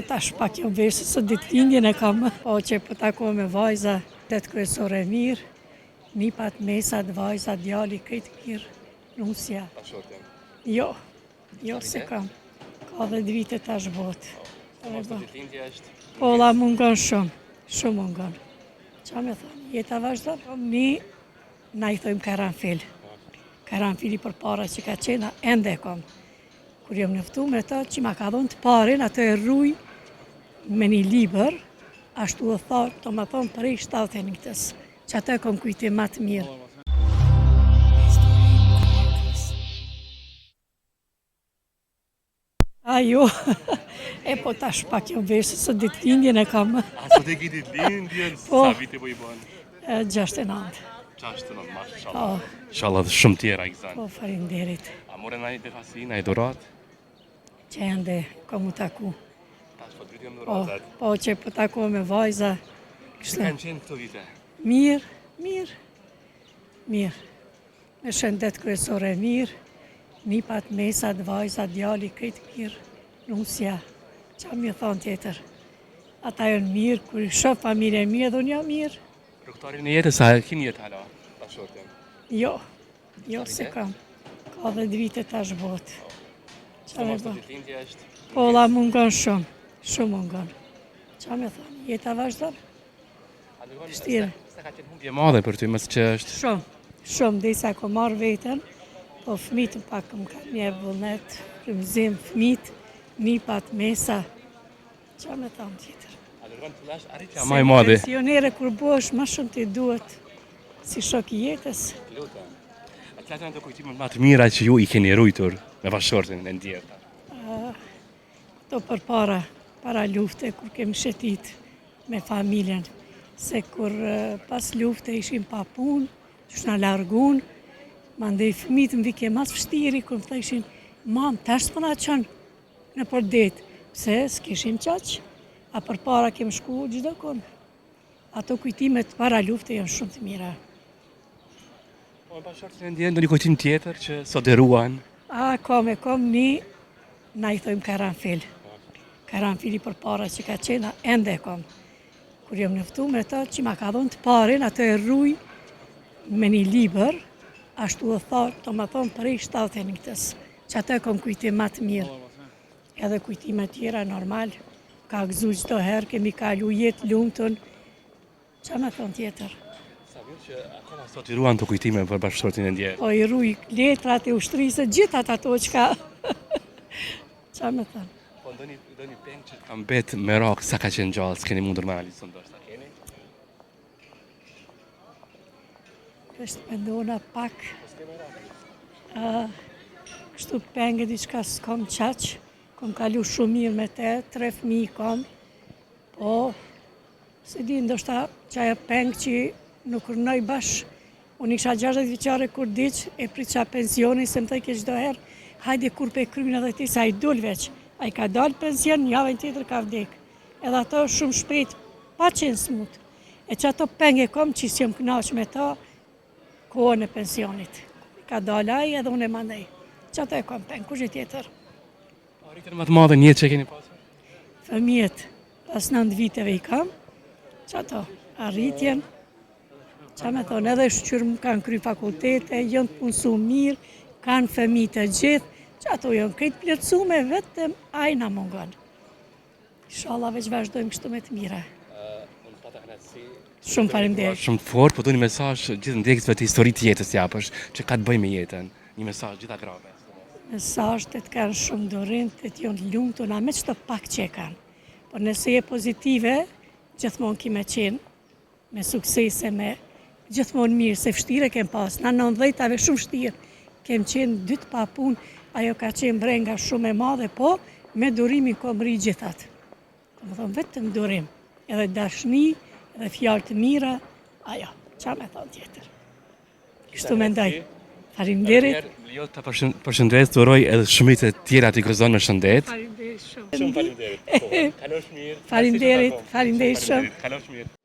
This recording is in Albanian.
Tash pak jam veshë së ditëlindjen e kam, po që po takoj me vajza, 8 kryesore mirë, nipat, mesat, vajza, djali, këtë mirë, nusja. Jo, se kam. Ka dhe vite tash botë. Po la mungon shumë mungon. Qa me thonë, jeta vazhdon, ni na i thojmë karanfil. Karanfili për para që ka qena, ende kom. Kur jam nëftu me ta që ma ka dhonë të parin, ato e rruj me një liber, ashtu e thot, të më thonë prej 70 që ato e kom kujti ma të mirë. Ajo, e po tash pak jam veshë së ditëlindjen e kam. A sot e ki ditëlindjen? Sa vite po i banë? 69. 69, mashallah. Inshallah dhe shumë tjera i këzani. Po, farinderit. A more na i befasi, na i dorat? Që ende, kom u taku. Tash po dryti jam doratat. Po, që po taku me vajza. Që kanë qenë këto vite? Mirë. Me shëndet kryesore mirë, nipat, mesat, vajza, djali, këtë mirë, nusja. Qa mi thonë tjetër? Ata janë mirë, kur i shoh familje mirë, dhe unë jam mirë. Rukëtarin e jetës, a kini jetë hala? Jo, se kam. Ka dhe vite tash botë. Qa me thonë? Ditëlindje është? Po, la mungon shumë mungon. Qa me thonë, jeta vazhdon? Shtire. Se ka qenë humbje madhe për ty, mësë që është? Shumë, dhe sa ko marrë vetën, po fmitë pak më ka një vullnet, frymëzim, fmitë, nipat, mesa. Qa me thonë tjetër? A lërgën të lash, arritja ma i madhe? Pensionere kur bosh, ma shumë t'i duhet si shok i jetës. Lutem. A të janë të kujtimet ma të mira që ju i keni rujtur me bashkëshortin e ndjerta? To për para lufte, kur kemi shetit me familjen, se kur pas lufte ishim pa punë, që shna largun, ma ndej fëmit më vike mas vështiri, kur më thëshin, mam, tash s'pëna qënë në përdet, pse s'kishim qaq, a për para kem shku gjithë konë. Ato kujtimet para lufte janë shumë të mira. Po me bashkëshortin e ndjerta, do një kujtim tjetër që sot e ruan? Kom një, na i thojmë karanfil. Karanfili për para që ka qena, ende kom. Kur jam nëftu me ta që ma ka dhonë të parin, ato e rruj me një liber, ashtu e thot, të më thonë prej 70 që ato e kom kujtim ma të mirë. Edhe kujtime tjera normal, ka gëzu qdo herë, kemi kalu jetë lumëtën, që me thonë tjetër. Sa mirë që akoma sot i ruan të kujtime për bashkëshortin e ndjerë? Po i rruj letrat e ushtrisë, gjithat ato që ka. Që me thonë? Po do një peng që kam bet me rakë sa ka qenë gjallë, s'keni mundur me analizën do shta keni? Kështë me ndona pak. Kështu pengë diçka s'kom qaq, kom kalu shumë mirë me te, 3 fëmijë kom, po, se di ndoshta qaja pengë që nuk rënoj bash, unë isha 60 vjeqare kur diq, e priqa pensioni, se më thëjke qdo herë, hajde kur pe krymin edhe ti, sa i dul veç, a i ka dalë pension, javën tjetër ka vdek, edhe ato shumë shpejt, pa qenë smut, e që ato pengë e kom që si jam knaq me ta, kohën e pensionit, ka dalë aj edhe unë e mandej, që ato e kom pengë, kush e tjetër? Arritën më të madhe njëtë që keni pasur? Fëmijet, pas 9 viteve i kam, që ato, arritjen, që me thonë, edhe shqyrë më kanë kry fakultete, jënë të punësu mirë, kanë fëmijë të gjithë, që ato jënë këtë plëtsume, vetëm ajna mungon. Inshallah veç vazhdojmë kështu me të mira. Shumë faleminderit. Shumë fort, po du një mesazh gjithë ndjekësve të historitë të jetës japësh, që ka të bëjë me jetën, një mesazh gjitha grave. Mesazh të kanë shumë dorim, të janë lumtur, me çdo pak që e kanë. Por nëse je pozitive, gjithmonë kime qenë me suksese, me gjithmonë mirë, se vështire kem pas, na 90-ave shumë vështirë, kem qenë 2 pa punë, ajo ka qenë brenga shumë e madhe, po me durimin kom ri gjithat. Më thonë vetëm durim, edhe dashni, edhe fjalë të mira, ajo, qa me thonë tjetër. Kështu mendoj. Faleminderit. Jo të përshëndes, të uroj edhe shumit e tjera të i gëzon me shëndet. Faleminderit shumë. Shumë faleminderit. Kalosh mirë. Faleminderit shumë. Kalosh mirë.